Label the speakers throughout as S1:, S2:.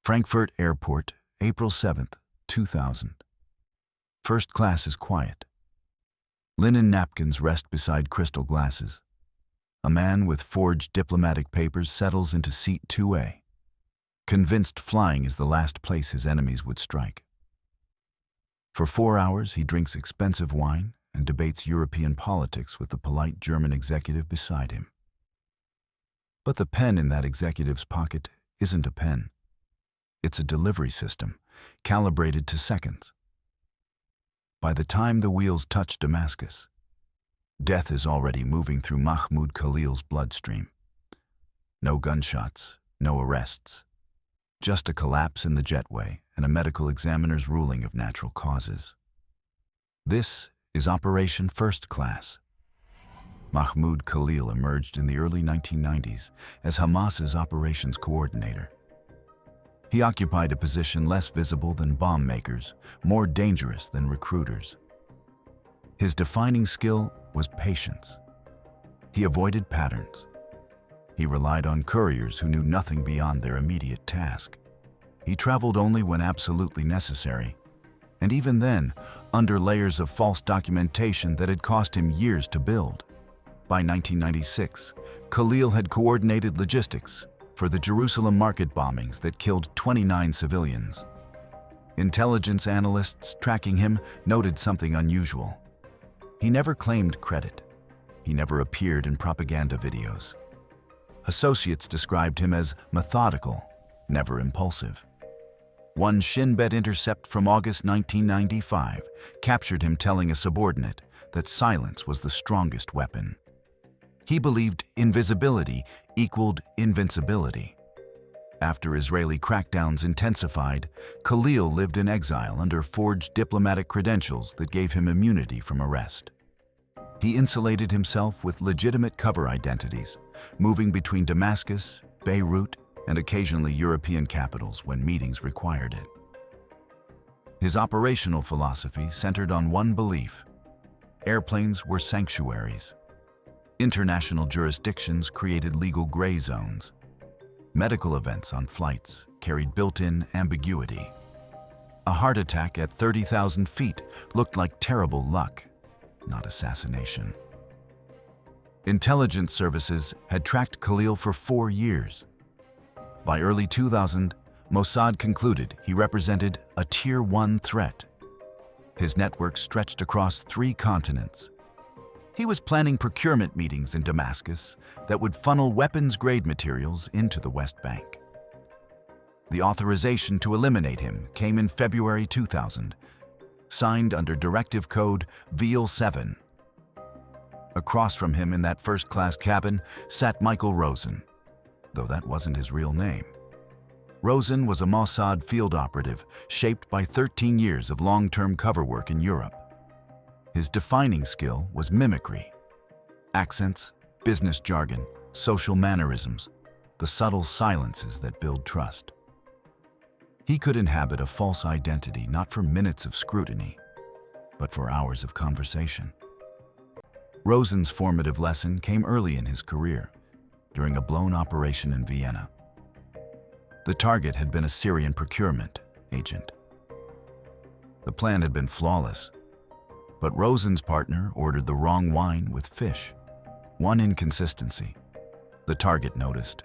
S1: Frankfurt Airport, April 7th, 2000. First class is quiet. Linen napkins rest beside crystal glasses. A man with forged diplomatic papers settles into seat 2A, convinced flying is the last place his enemies would strike. For 4 hours, he drinks expensive wine and debates European politics with the polite German executive beside him. But the pen in that executive's pocket isn't a pen. It's a delivery system, calibrated to seconds. By the time the wheels touch Damascus, death is already moving through Mahmoud Khalil's bloodstream. No gunshots, no arrests. Just a collapse in the jetway and a medical examiner's ruling of natural causes. This is Operation First Class. Mahmoud Khalil emerged in the early 1990s as Hamas's operations coordinator. He occupied a position less visible than bomb makers, more dangerous than recruiters. His defining skill was patience. He avoided patterns. He relied on couriers who knew nothing beyond their immediate task. He traveled only when absolutely necessary, and even then, under layers of false documentation that had cost him years to build. By 1996, Khalil had coordinated logistics for the Jerusalem market bombings that killed 29 civilians. Intelligence analysts tracking him noted something unusual. He never claimed credit. He never appeared in propaganda videos. Associates described him as methodical, never impulsive. One Shin Bet intercept from August 1995 captured him telling a subordinate that silence was the strongest weapon. He believed invisibility equaled invincibility. After Israeli crackdowns intensified, Khalil lived in exile under forged diplomatic credentials that gave him immunity from arrest. He insulated himself with legitimate cover identities, moving between Damascus, Beirut, and occasionally European capitals when meetings required it. His operational philosophy centered on one belief: airplanes were sanctuaries. International jurisdictions created legal gray zones. Medical events on flights carried built-in ambiguity. A heart attack at 30,000 feet looked like terrible luck, not assassination. Intelligence services had tracked Khalil for 4 years. By early 2000, Mossad concluded he represented a Tier 1 threat. His network stretched across 3 continents. He was planning procurement meetings in Damascus that would funnel weapons-grade materials into the West Bank. The authorization to eliminate him came in February 2000, signed under Directive Code VL7. Across from him in that first-class cabin sat Michael Rosen, though that wasn't his real name. Rosen was a Mossad field operative shaped by 13 years of long-term cover work in Europe. His defining skill was mimicry. Accents, business jargon, social mannerisms, the subtle silences that build trust. He could inhabit a false identity not for minutes of scrutiny, but for hours of conversation. Rosen's formative lesson came early in his career, during a blown operation in Vienna. The target had been a Syrian procurement agent. The plan had been flawless, but Rosen's partner ordered the wrong wine with fish. One inconsistency. The target noticed.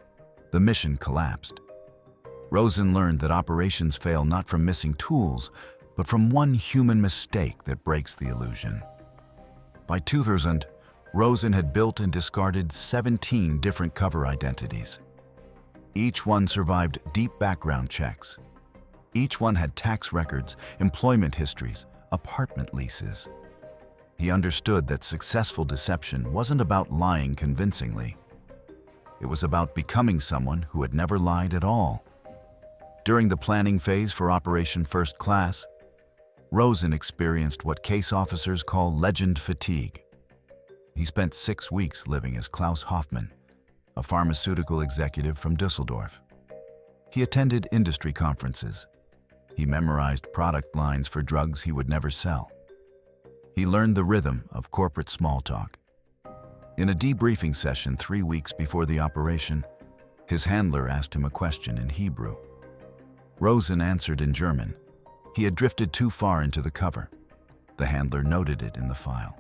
S1: The mission collapsed. Rosen learned that operations fail not from missing tools, but from one human mistake that breaks the illusion. By 2000, Rosen had built and discarded 17 different cover identities. Each one survived deep background checks. Each one had tax records, employment histories, apartment leases. He understood that successful deception wasn't about lying convincingly. It was about becoming someone who had never lied at all. During the planning phase for Operation First Class, Rosen experienced what case officers call legend fatigue. He spent 6 weeks living as Klaus Hoffmann, a pharmaceutical executive from Düsseldorf. He attended industry conferences. He memorized product lines for drugs he would never sell. He learned the rhythm of corporate small talk. In a debriefing session 3 weeks before the operation, his handler asked him a question in Hebrew. Rosen answered in German. He had drifted too far into the cover. The handler noted it in the file.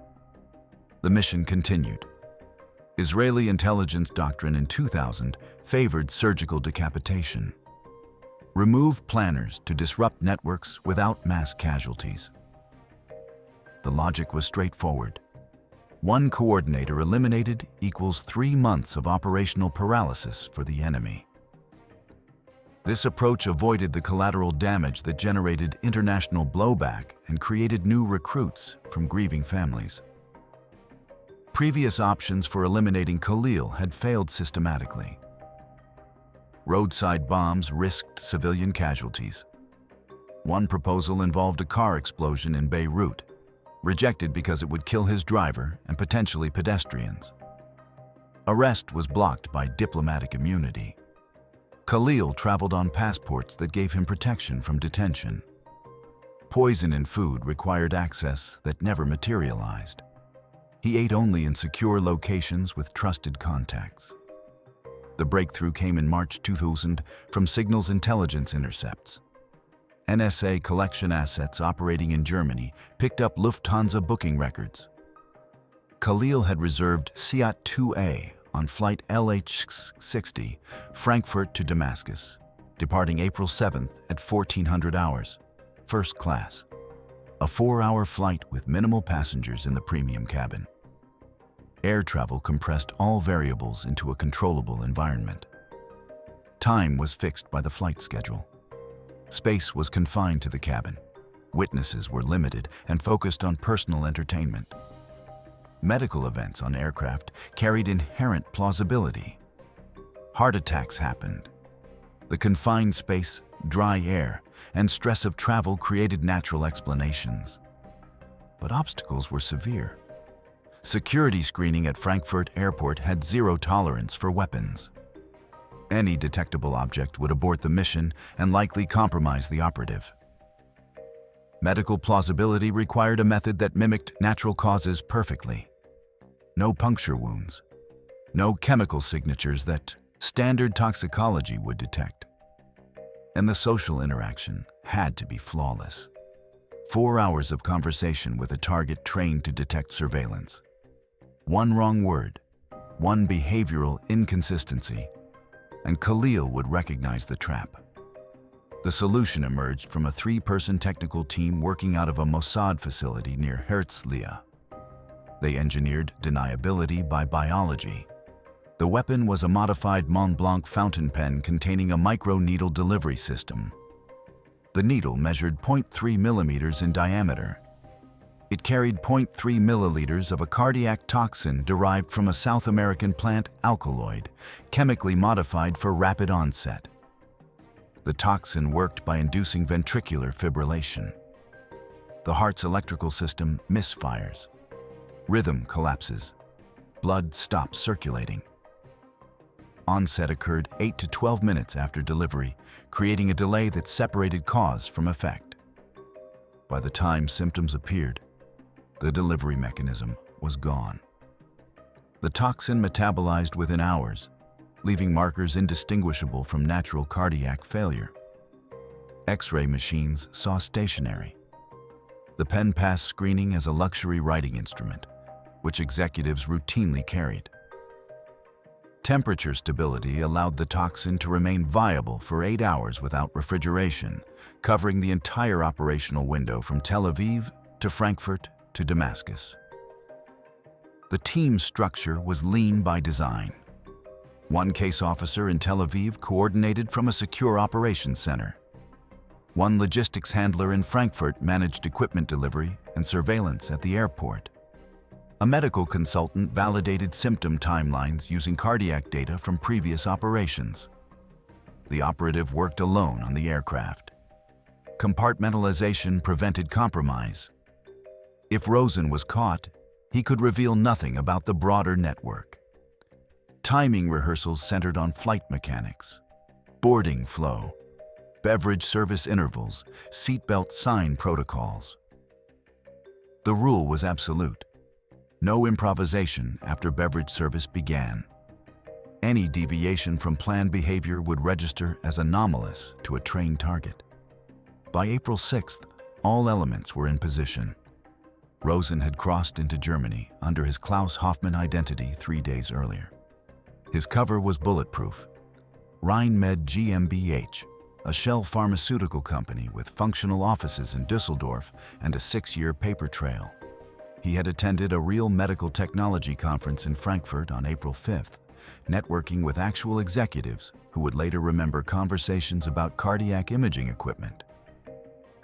S1: The mission continued. Israeli intelligence doctrine in 2000 favored surgical decapitation. Remove planners to disrupt networks without mass casualties. The logic was straightforward. One coordinator eliminated equals 3 months of operational paralysis for the enemy. This approach avoided the collateral damage that generated international blowback and created new recruits from grieving families. Previous options for eliminating Khalil had failed systematically. Roadside bombs risked civilian casualties. One proposal involved a car explosion in Beirut, rejected because it would kill his driver and potentially pedestrians. Arrest was blocked by diplomatic immunity. Khalil traveled on passports that gave him protection from detention. Poison in food required access that never materialized. He ate only in secure locations with trusted contacts. The breakthrough came in March 2000 from signals intelligence intercepts. NSA collection assets operating in Germany picked up Lufthansa booking records. Khalil had reserved Seat 2A on flight LH60, Frankfurt to Damascus, departing April 7th at 1400 hours, first class. A 4-hour flight with minimal passengers in the premium cabin. Air travel compressed all variables into a controllable environment. Time was fixed by the flight schedule. Space was confined to the cabin. Witnesses were limited and focused on personal entertainment. Medical events on aircraft carried inherent plausibility. Heart attacks happened. The confined space, dry air, and stress of travel created natural explanations. But obstacles were severe. Security screening at Frankfurt Airport had zero tolerance for weapons. Any detectable object would abort the mission and likely compromise the operative. Medical plausibility required a method that mimicked natural causes perfectly. No puncture wounds. No chemical signatures that standard toxicology would detect. And the social interaction had to be flawless. 4 hours of conversation with a target trained to detect surveillance. One wrong word, one behavioral inconsistency, and Khalil would recognize the trap. The solution emerged from a 3-person technical team working out of a Mossad facility near Herzliya. They engineered deniability by biology. The weapon was a modified Mont Blanc fountain pen containing a micro-needle delivery system. The needle measured 0.3 millimeters in diameter. It carried 0.3 milliliters of a cardiac toxin derived from a South American plant alkaloid, chemically modified for rapid onset. The toxin worked by inducing ventricular fibrillation. The heart's electrical system misfires. Rhythm collapses. Blood stops circulating. Onset occurred 8 to 12 minutes after delivery, creating a delay that separated cause from effect. By the time symptoms appeared, the delivery mechanism was gone. The toxin metabolized within hours, leaving markers indistinguishable from natural cardiac failure. X-ray machines saw stationary. The pen passed screening as a luxury writing instrument, which executives routinely carried. Temperature stability allowed the toxin to remain viable for 8 hours without refrigeration, covering the entire operational window from Tel Aviv to Frankfurt to Damascus. The team structure was lean by design. One case officer in Tel Aviv coordinated from a secure operations center. One logistics handler in Frankfurt managed equipment delivery and surveillance at the airport. A medical consultant validated symptom timelines using cardiac data from previous operations. The operative worked alone on the aircraft. Compartmentalization prevented compromise. If Rosen was caught, he could reveal nothing about the broader network. Timing rehearsals centered on flight mechanics, boarding flow, beverage service intervals, seatbelt sign protocols. The rule was absolute. No improvisation after beverage service began. Any deviation from planned behavior would register as anomalous to a trained target. By April 6th, all elements were in position. Rosen had crossed into Germany under his Klaus Hoffmann identity 3 days earlier. His cover was bulletproof. Rheinmed GmbH, a shell pharmaceutical company with functional offices in Düsseldorf and a 6-year paper trail. He had attended a real medical technology conference in Frankfurt on April 5th, networking with actual executives who would later remember conversations about cardiac imaging equipment.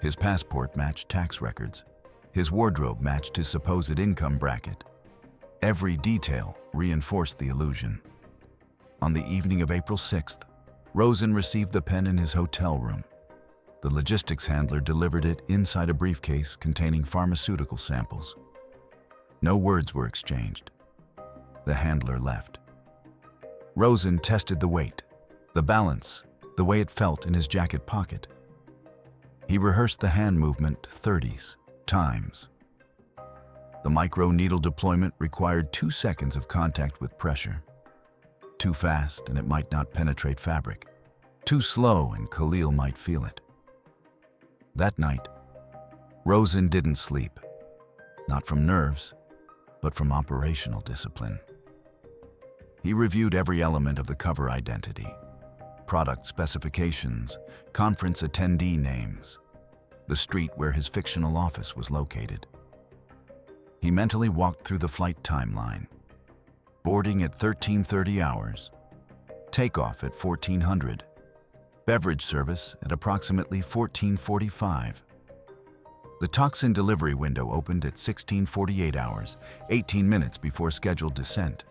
S1: His passport matched tax records. His wardrobe matched his supposed income bracket. Every detail reinforced the illusion. On the evening of April 6th, Rosen received the pen in his hotel room. The logistics handler delivered it inside a briefcase containing pharmaceutical samples. No words were exchanged. The handler left. Rosen tested the weight, the balance, the way it felt in his jacket pocket. He rehearsed the hand movement 30 times. The micro-needle deployment required 2 seconds of contact with pressure. Too fast and it might not penetrate fabric. Too slow and Khalil might feel it. That night, Rosen didn't sleep. Not from nerves, but from operational discipline. He reviewed every element of the cover identity, product specifications, conference attendee names, the street where his fictional office was located. He mentally walked through the flight timeline. Boarding at 13:30 hours, takeoff at 1400, beverage service at approximately 14:45. The Toxin delivery window opened at 16:48 hours, 18 minutes before scheduled descent.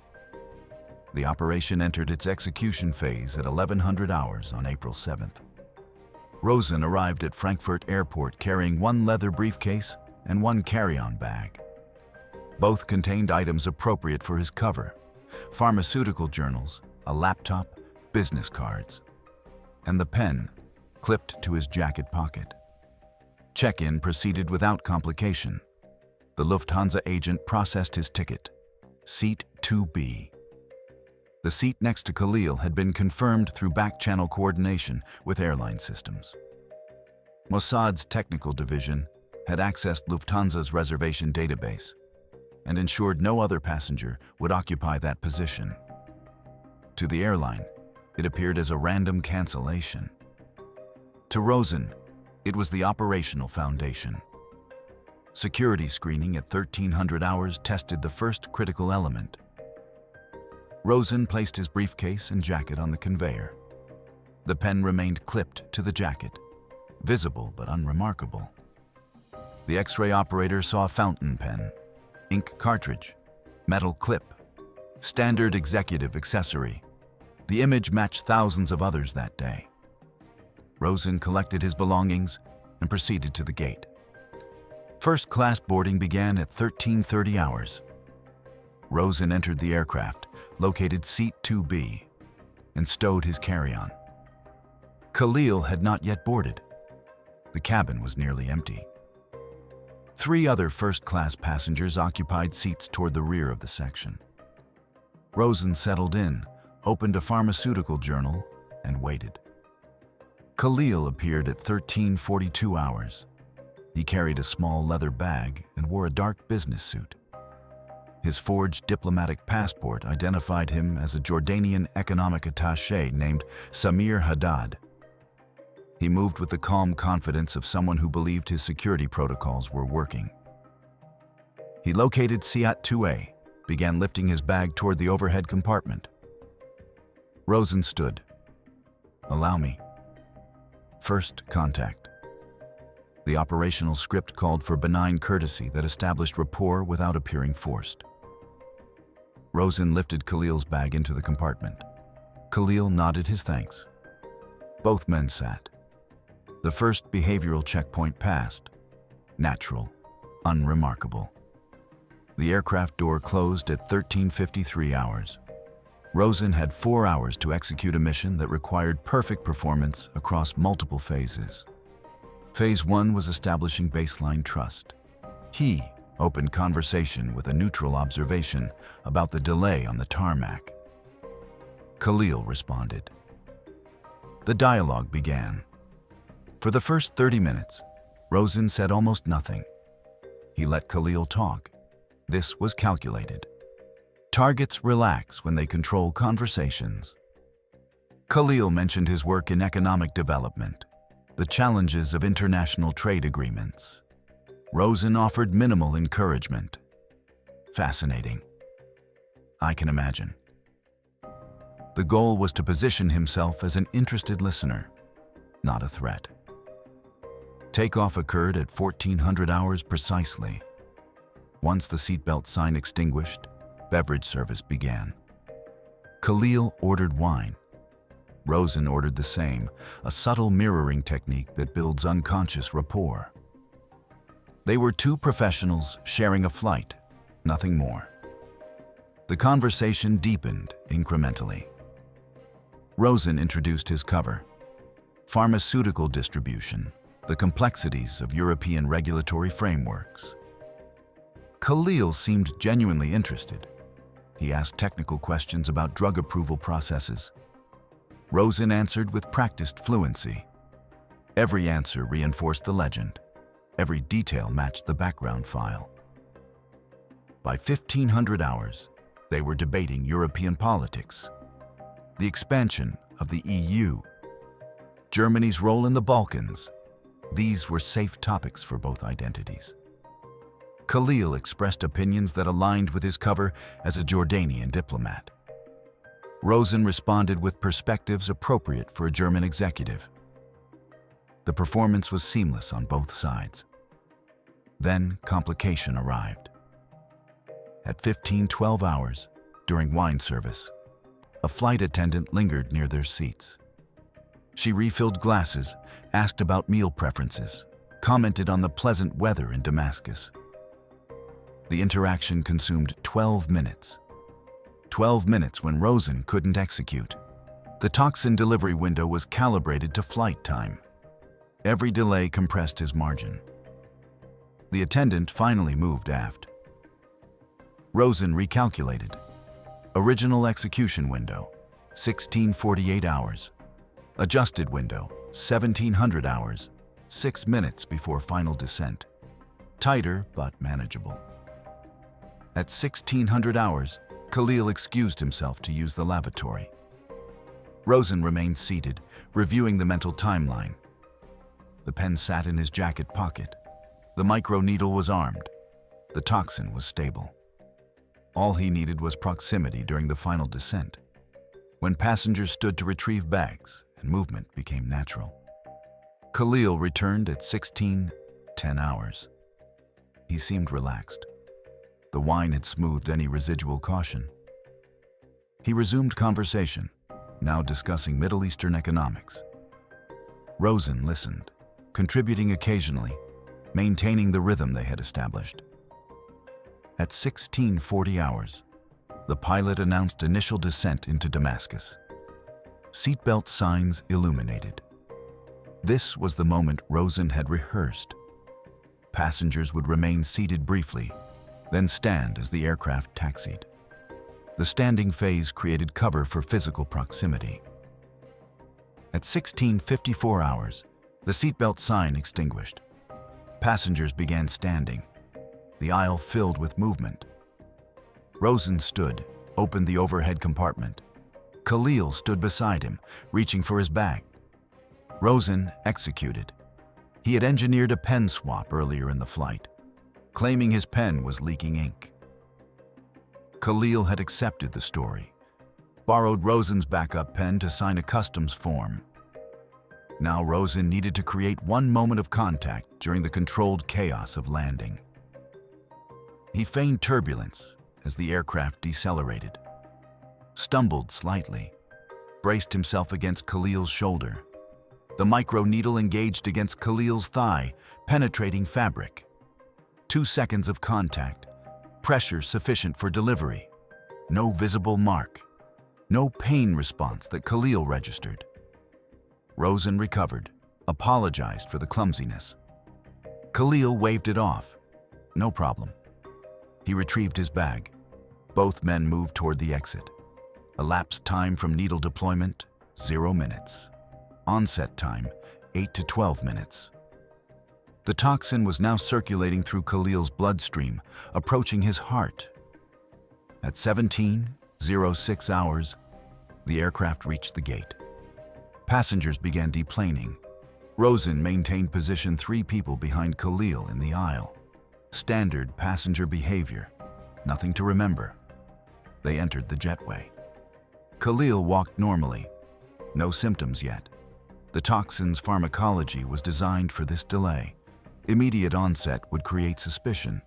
S1: The operation entered its execution phase at 1100 hours on April 7th. Rosen arrived at Frankfurt Airport carrying 1 leather briefcase and 1 carry-on bag. Both contained items appropriate for his cover: pharmaceutical journals, a laptop, business cards, and the pen clipped to his jacket pocket. Check-in proceeded without complication. The Lufthansa agent processed his ticket, seat 2B. The seat next to Khalil had been confirmed through back-channel coordination with airline systems. Mossad's technical division had accessed Lufthansa's reservation database and ensured no other passenger would occupy that position. To the airline, it appeared as a random cancellation. To Rosen, it was the operational foundation. Security screening at 1300 hours tested the first critical element. Rosen placed his briefcase and jacket on the conveyor. The pen remained clipped to the jacket, visible but unremarkable. The X-ray operator saw a fountain pen, ink cartridge, metal clip, standard executive accessory. The image matched thousands of others that day. Rosen collected his belongings and proceeded to the gate. First-class boarding began at 13:30 hours. Rosen entered the aircraft, located seat 2B, and stowed his carry-on. Khalil had not yet boarded. The cabin was nearly empty. 3 other first-class passengers occupied seats toward the rear of the section. Rosen settled in, opened a pharmaceutical journal, and waited. Khalil appeared at 13:42 hours. He carried a small leather bag and wore a dark business suit. His forged diplomatic passport identified him as a Jordanian economic attaché named Samir Haddad. He moved with the calm confidence of someone who believed his security protocols were working. He located Seat 2A, began lifting his bag toward the overhead compartment. Rosen stood. "Allow me." First contact. The operational script called for benign courtesy that established rapport without appearing forced. Rosen lifted Khalil's bag into the compartment. Khalil nodded his thanks. Both men sat. The first behavioral checkpoint passed. Natural, unremarkable. The aircraft door closed at 13:53 hours. Rosen had 4 hours to execute a mission that required perfect performance across multiple phases. Phase 1 was establishing baseline trust. He opened conversation with a neutral observation about the delay on the tarmac. Khalil responded. The dialogue began. For the first 30 minutes, Rosen said almost nothing. He let Khalil talk. This was calculated. Targets relax when they control conversations. Khalil mentioned his work in economic development, the challenges of international trade agreements. Rosen offered minimal encouragement. Fascinating. I can imagine. The goal was to position himself as an interested listener, not a threat. Takeoff occurred at 1400 hours precisely. Once the seatbelt sign extinguished, beverage service began. Khalil ordered wine. Rosen ordered the same, a subtle mirroring technique that builds unconscious rapport. They were two professionals sharing a flight, nothing more. The conversation deepened incrementally. Rosen introduced his cover: pharmaceutical distribution, the complexities of European regulatory frameworks. Khalil seemed genuinely interested. He asked technical questions about drug approval processes. Rosen answered with practiced fluency. Every answer reinforced the legend. Every detail matched the background file. By 1500 hours, they were debating European politics, the expansion of the EU, Germany's role in the Balkans. These were safe topics for both identities. Khalil expressed opinions that aligned with his cover as a Jordanian diplomat. Rosen responded with perspectives appropriate for a German executive. The performance was seamless on both sides. Then complication arrived. At 15-12 hours, during wine service, a flight attendant lingered near their seats. She refilled glasses, asked about meal preferences, commented on the pleasant weather in Damascus. The interaction consumed 12 minutes. 12 minutes when Rosen couldn't execute. The Toxin delivery window was calibrated to flight time. Every delay compressed his margin. The attendant finally moved aft. Rosen recalculated. Original execution window, 1648 hours. Adjusted window, 1700 hours, 6 minutes before final descent. Tighter, but manageable. At 1600 hours, Khalil excused himself to use the lavatory. Rosen remained seated, reviewing the mental timeline. The pen sat in his jacket pocket. The microneedle was armed. The Toxin was stable. All he needed was proximity during the final descent, when passengers stood to retrieve bags and movement became natural. Khalil returned at 16:10 hours. He seemed relaxed. The wine had smoothed any residual caution. He resumed conversation, now discussing Middle Eastern economics. Rosen listened, contributing occasionally, maintaining the rhythm they had established. At 1640 hours, the pilot announced initial descent into Damascus. Seatbelt signs illuminated. This was the moment Rosen had rehearsed. Passengers would remain seated briefly, then stand as the aircraft taxied. The standing phase created cover for physical proximity. At 1654 hours, the seatbelt sign extinguished. Passengers began standing. The aisle filled with movement. Rosen stood, opened the overhead compartment. Khalil stood beside him, reaching for his bag. Rosen executed. He had engineered a pen swap earlier in the flight, claiming his pen was leaking ink. Khalil had accepted the story, borrowed Rosen's backup pen to sign a customs form. Now Rosen needed to create one moment of contact during the controlled chaos of landing. He feigned turbulence as the aircraft decelerated, stumbled slightly, braced himself against Khalil's shoulder. The microneedle engaged against Khalil's thigh, penetrating fabric. 2 seconds of contact, pressure sufficient for delivery. No visible mark, no pain response that Khalil registered. Rosen recovered, apologized for the clumsiness. Khalil waved it off. No problem. He retrieved his bag. Both men moved toward the exit. Elapsed time from needle deployment, 0 minutes. Onset time, 8 to 12 minutes. The toxin was now circulating through Khalil's bloodstream, approaching his heart. At 17:06 hours, the aircraft reached the gate. Passengers began deplaning. Rosen maintained position 3 people behind Khalil in the aisle. Standard passenger behavior. Nothing to remember. They entered the jetway. Khalil walked normally. No symptoms yet. The toxin's pharmacology was designed for this delay. Immediate onset would create suspicion.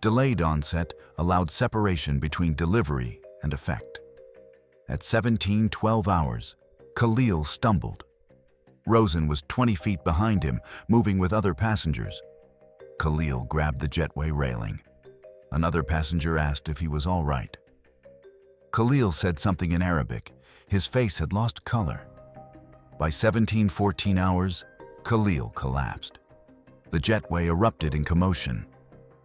S1: Delayed onset allowed separation between delivery and effect. At 17:12 hours, Khalil stumbled. Rosen was 20 feet behind him, moving with other passengers. Khalil grabbed the jetway railing. Another passenger asked if he was all right. Khalil said something in Arabic. His face had lost color. By 17:14 hours, Khalil collapsed. The jetway erupted in commotion.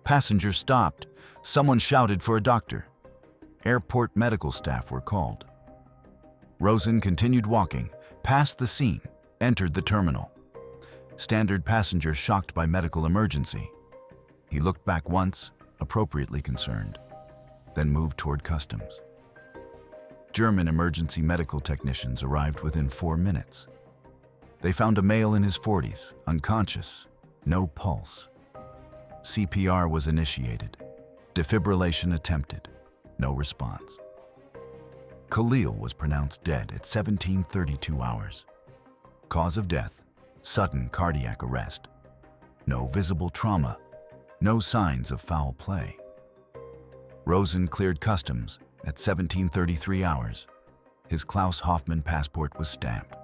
S1: Passengers stopped. Someone shouted for a doctor. Airport medical staff were called. Rosen continued walking, past the scene, entered the terminal. Standard passenger shocked by medical emergency. He looked back once, appropriately concerned, then moved toward customs. German emergency medical technicians arrived within 4 minutes. They found a male in his 40s, unconscious, no pulse. CPR was initiated. Defibrillation attempted. No response. Khalil was pronounced dead at 17:32 hours. Cause of death, sudden cardiac arrest. No visible trauma. No signs of foul play. Rosen cleared customs at 17:33 hours. His Klaus Hoffmann passport was stamped.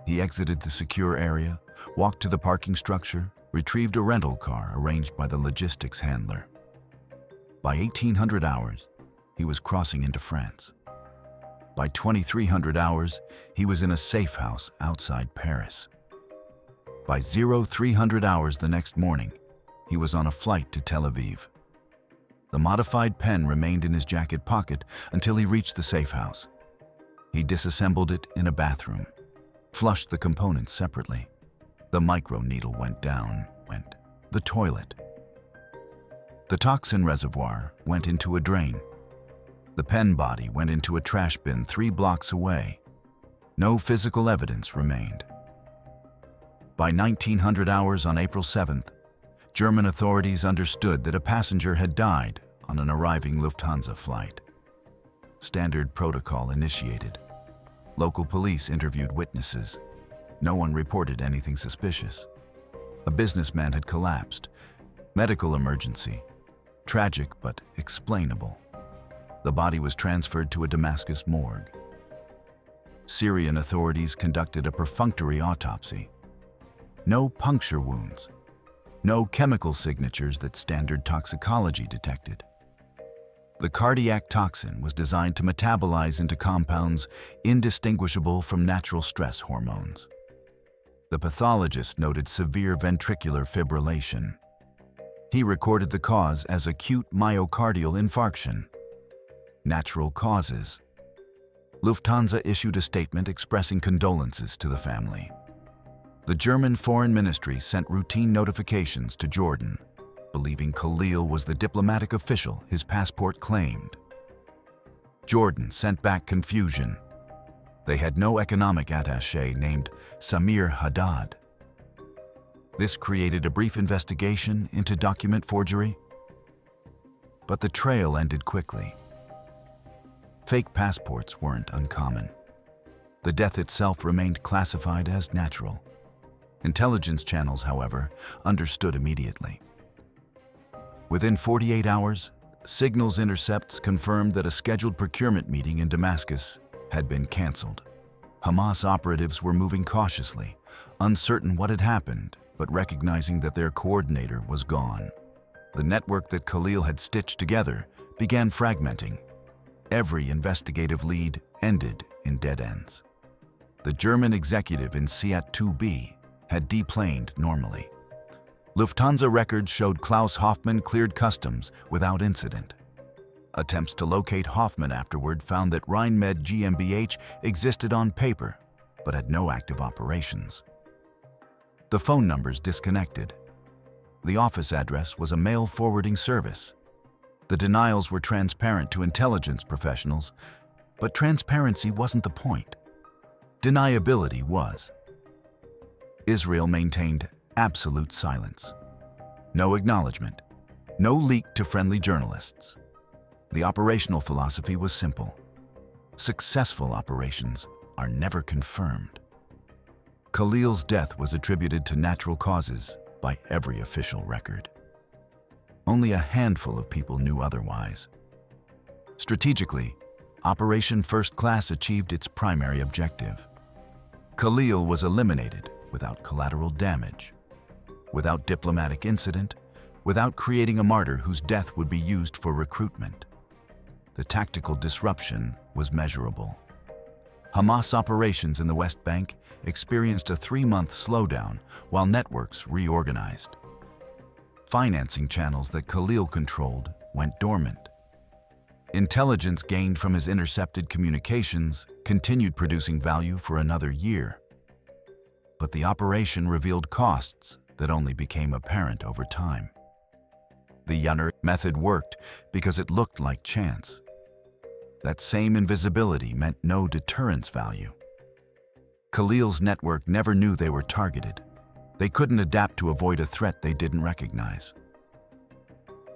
S1: He exited the secure area, walked to the parking structure, retrieved a rental car arranged by the logistics handler. By 1800 hours, he was crossing into France. By 2300 hours, he was in a safe house outside Paris. By 0300 hours the next morning, he was on a flight to Tel Aviv. The modified pen remained in his jacket pocket until he reached the safe house. He disassembled it in a bathroom, flushed the components separately. The microneedle went down, the toilet. The toxin reservoir went into a drain. The pen body went into a trash bin 3 blocks away. No physical evidence remained. By 1900 hours on April 7th, German authorities understood that a passenger had died on an arriving Lufthansa flight. Standard protocol initiated. Local police interviewed witnesses. No one reported anything suspicious. A businessman had collapsed. Medical emergency. Tragic but explainable. The body was transferred to a Damascus morgue. Syrian authorities conducted a perfunctory autopsy. No puncture wounds. No chemical signatures that standard toxicology detected. The cardiac toxin was designed to metabolize into compounds indistinguishable from natural stress hormones. The pathologist noted severe ventricular fibrillation. He recorded the cause as acute myocardial infarction. Natural causes. Lufthansa issued a statement expressing condolences to the family. The German Foreign Ministry sent routine notifications to Jordan, believing Khalil was the diplomatic official his passport claimed. Jordan sent back confusion. They had no economic attaché named Samir Haddad. This created a brief investigation into document forgery, but the trail ended quickly. Fake passports weren't uncommon. The death itself remained classified as natural. Intelligence channels, however, understood immediately. Within 48 hours, signals intercepts confirmed that a scheduled procurement meeting in Damascus had been canceled. Hamas operatives were moving cautiously, uncertain what had happened, but recognizing that their coordinator was gone. The network that Khalil had stitched together began fragmenting. Every investigative lead ended in dead ends. The German executive in Seat 2B had deplaned normally. Lufthansa records showed Klaus Hoffmann cleared customs without incident. Attempts to locate Hoffman afterward found that Rheinmed GmbH existed on paper, but had no active operations. The phone numbers disconnected. The office address was a mail forwarding service. The denials were transparent to intelligence professionals, but transparency wasn't the point. Deniability was. Israel maintained absolute silence. No acknowledgement, no leak to friendly journalists. The operational philosophy was simple. Successful operations are never confirmed. Khalil's death was attributed to natural causes by every official record. Only a handful of people knew otherwise. Strategically, Operation First Class achieved its primary objective. Khalil was eliminated without collateral damage, without diplomatic incident, without creating a martyr whose death would be used for recruitment. The tactical disruption was measurable. Hamas operations in the West Bank experienced a 3-month slowdown while networks reorganized. Financing channels that Khalil controlled went dormant. Intelligence gained from his intercepted communications continued producing value for another year. But the operation revealed costs that only became apparent over time. The Yunner method worked because it looked like chance. That same invisibility meant no deterrence value. Khalil's network never knew they were targeted. They couldn't adapt to avoid a threat they didn't recognize.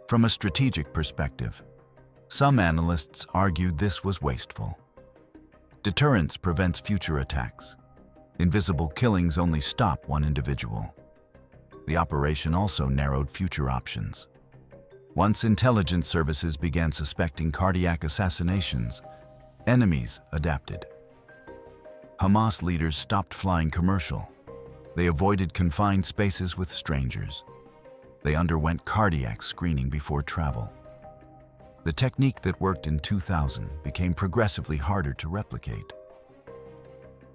S1: From a strategic perspective, some analysts argued this was wasteful. Deterrence prevents future attacks. Invisible killings only stop one individual. The operation also narrowed future options. Once intelligence services began suspecting cardiac assassinations, enemies adapted. Hamas leaders stopped flying commercial. They avoided confined spaces with strangers. They underwent cardiac screening before travel. The technique that worked in 2000 became progressively harder to replicate.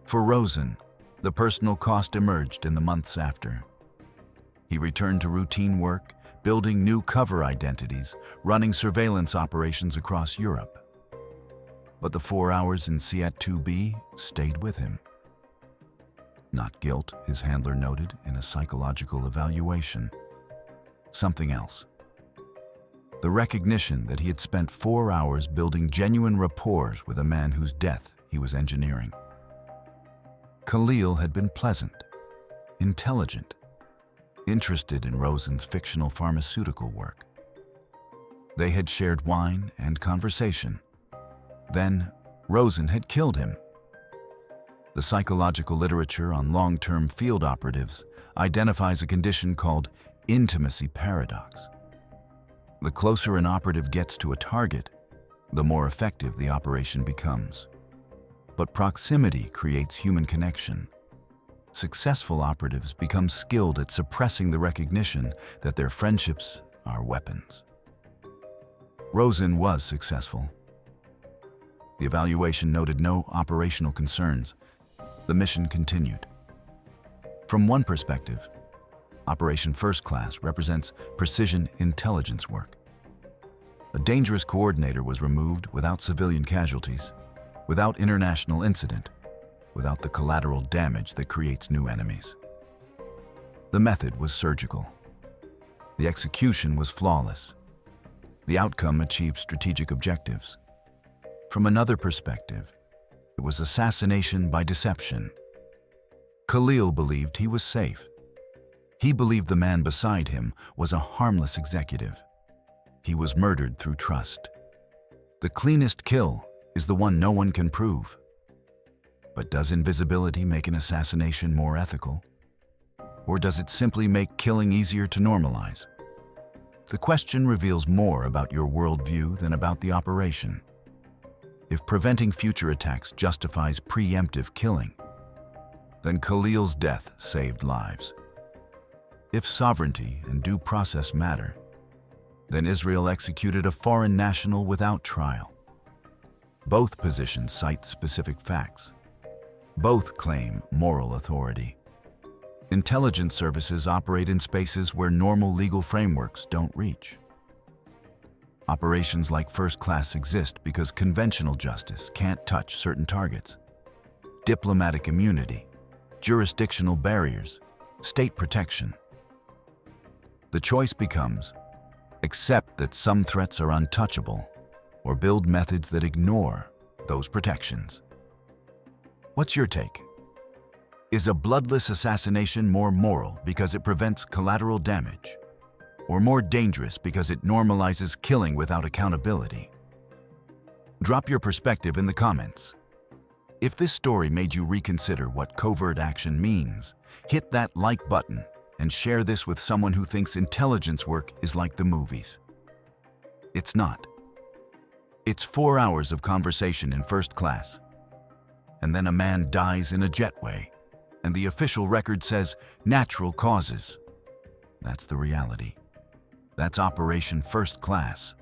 S1: For Rosen, the personal cost emerged in the months after. He returned to routine work, building new cover identities, running surveillance operations across Europe. But the 4 hours in Seat 2B stayed with him. Not guilt, his handler noted in a psychological evaluation. Something else. The recognition that he had spent 4 hours building genuine rapport with a man whose death he was engineering. Khalil had been pleasant, intelligent, interested in Rosen's fictional pharmaceutical work. They had shared wine and conversation. Then, Rosen had killed him. The psychological literature on long-term field operatives identifies a condition called intimacy paradox. The closer an operative gets to a target, the more effective the operation becomes. But proximity creates human connection. Successful operatives become skilled at suppressing the recognition that their friendships are weapons. Rosen was successful. The evaluation noted no operational concerns. The mission continued. From one perspective, Operation First Class represents precision intelligence work. A dangerous coordinator was removed without civilian casualties, without international incident, without the collateral damage that creates new enemies. The method was surgical. The execution was flawless. The outcome achieved strategic objectives. From another perspective, it was assassination by deception. Khalil believed he was safe. He believed the man beside him was a harmless executive. He was murdered through trust. The cleanest kill is the one no one can prove. But does invisibility make an assassination more ethical? Or does it simply make killing easier to normalize? The question reveals more about your worldview than about the operation. If preventing future attacks justifies preemptive killing, then Khalil's death saved lives. If sovereignty and due process matter, then Israel executed a foreign national without trial. Both positions cite specific facts. Both claim moral authority. Intelligence services operate in spaces where normal legal frameworks don't reach. Operations like First Class exist because conventional justice can't touch certain targets. Diplomatic immunity, jurisdictional barriers, state protection. The choice becomes: accept that some threats are untouchable, or build methods that ignore those protections. What's your take? Is a bloodless assassination more moral because it prevents collateral damage, or more dangerous because it normalizes killing without accountability? Drop your perspective in the comments. If this story made you reconsider what covert action means, hit that like button and share this with someone who thinks intelligence work is like the movies. It's not. It's 4 hours of conversation in first class, and then a man dies in a jetway, and the official record says natural causes. That's the reality. That's Operation First Class.